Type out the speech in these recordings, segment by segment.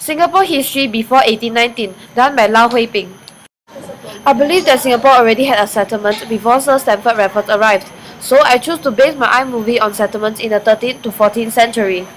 Singapore History Before 1819, done by Hui Ping. I believe that Singapore already had a settlement before Sir Stamford Raffles arrived, so I choose to base my iMovie on settlements in the 13th to 14th century.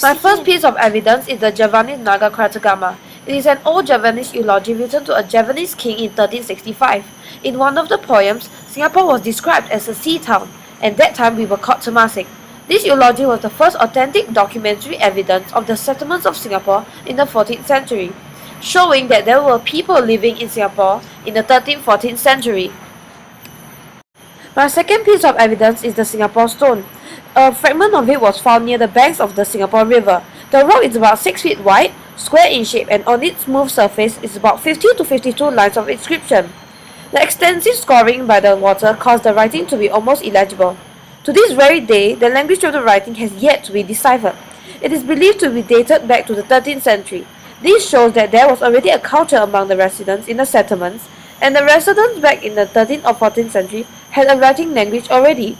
My first piece of evidence is the Javanese Naga Kratagama. It is an old Javanese eulogy written to a Javanese king in 1365. In one of the poems, Singapore was described as a sea town, and that time we were called Temasek. This eulogy was the first authentic documentary evidence of the settlements of Singapore in the 14th century, showing that there were people living in Singapore in the 13th-14th century. My second piece of evidence is the Singapore stone. A fragment of it was found near the banks of the Singapore River. The rock is about 6 feet wide, square in shape, and on its smooth surface is about 50 to 52 lines of inscription. The extensive scoring by the water caused the writing to be almost illegible. To this very day, the language of the writing has yet to be deciphered. It is believed to be dated back to the 13th century. This shows that there was already a culture among the residents in the settlements, and the residents back in the 13th or 14th century had a writing language already.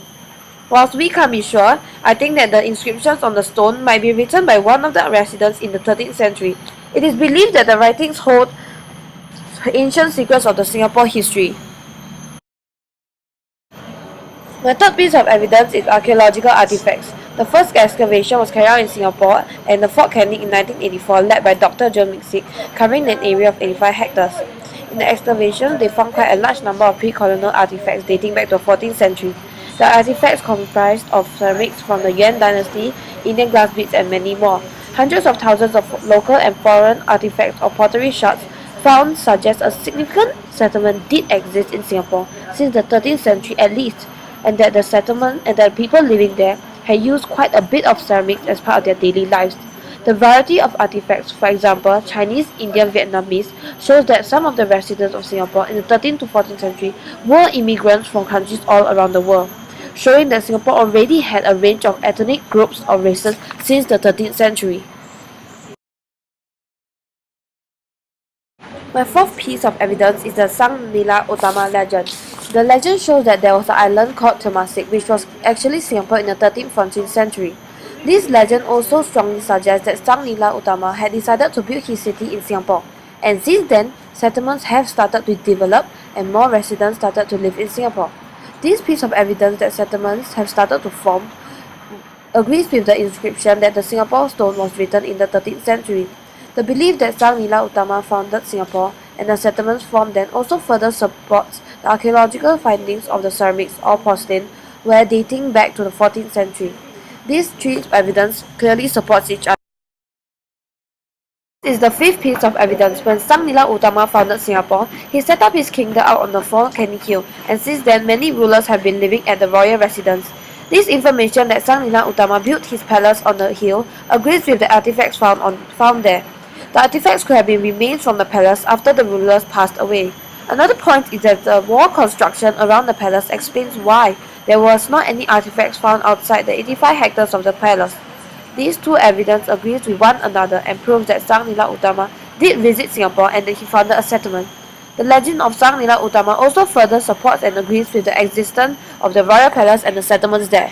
Whilst we can't be sure, I think that the inscriptions on the stone might be written by one of the residents in the 13th century. It is believed that the writings hold ancient secrets of the Singapore history. My third piece of evidence is archaeological artifacts. The first excavation was carried out in Singapore and the Fort Canning in 1984, led by Dr. John Mixick, covering an area of 85 hectares. In the excavations, they found quite a large number of pre-colonial artifacts dating back to the 14th century. The artifacts comprised of ceramics from the Yuan dynasty, Indian glass beads, and many more. Hundreds of thousands of local and foreign artifacts or pottery shards found suggest a significant settlement did exist in Singapore since the 13th century at least, and that the settlement and the people living there had used quite a bit of ceramics as part of their daily lives. The variety of artifacts, for example, Chinese, Indian, Vietnamese, shows that some of the residents of Singapore in the 13th to 14th century were immigrants from countries all around the world, showing that Singapore already had a range of ethnic groups or races since the 13th century. My fourth piece of evidence is the Sang Nila Utama legend. The legend shows that there was an island called Temasek, which was actually Singapore in the 13th-14th century. This legend also strongly suggests that Sang Nila Utama had decided to build his city in Singapore, and since then, settlements have started to develop and more residents started to live in Singapore. This piece of evidence that settlements have started to form agrees with the inscription that the Singapore stone was written in the 13th century. The belief that Sang Nila Utama founded Singapore and the settlements formed then also further supports the archaeological findings of the ceramics or porcelain were dating back to the 14th century. These three evidence clearly supports each other. This is the fifth piece of evidence. When Sang Nila Utama founded Singapore, he set up his kingdom out on the Fort Canning Hill, and since then many rulers have been living at the royal residence. This information that Sang Nila Utama built his palace on the hill agrees with the artifacts found there. The artifacts could have been remains from the palace after the rulers passed away. Another point is that the wall construction around the palace explains why there was not any artifacts found outside the 85 hectares of the palace. These two evidence agrees with one another and proves that Sang Nila Utama did visit Singapore and that he founded a settlement. The legend of Sang Nila Utama also further supports and agrees with the existence of the royal palace and the settlements there.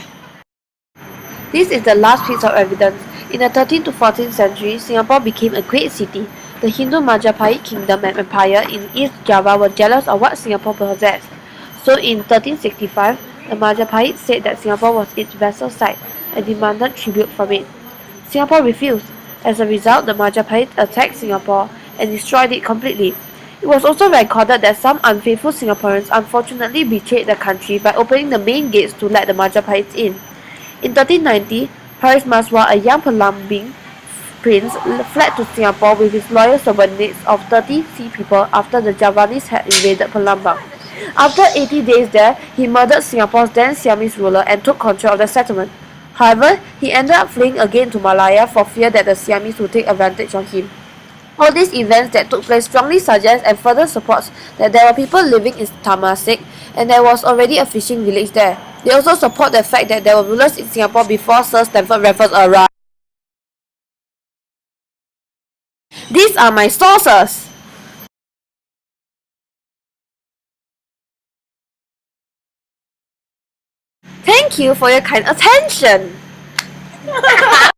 This is the last piece of evidence. In the 13th to 14th century, Singapore became a great city. The Hindu Majapahit kingdom and empire in East Java were jealous of what Singapore possessed. So in 1365, the Majapahit said that Singapore was its vassal site and demanded tribute from it. Singapore refused. As a result, the Majapahit attacked Singapore and destroyed it completely. It was also recorded that some unfaithful Singaporeans unfortunately betrayed the country by opening the main gates to let the Majapahites in. In 1390, Paris Maswa, a young Palembang prince, fled to Singapore with his loyal subordinates of 30 sea people after the Javanese had invaded Palembang. After 80 days there, he murdered Singapore's then Siamese ruler and took control of the settlement. However, he ended up fleeing again to Malaya for fear that the Siamese would take advantage of him. All these events that took place strongly suggest and further supports that there were people living in Temasek and there was already a fishing village there. They also support the fact that there were rulers in Singapore before Sir Stamford Raffles arrived. These are my sources. Thank you for your kind attention.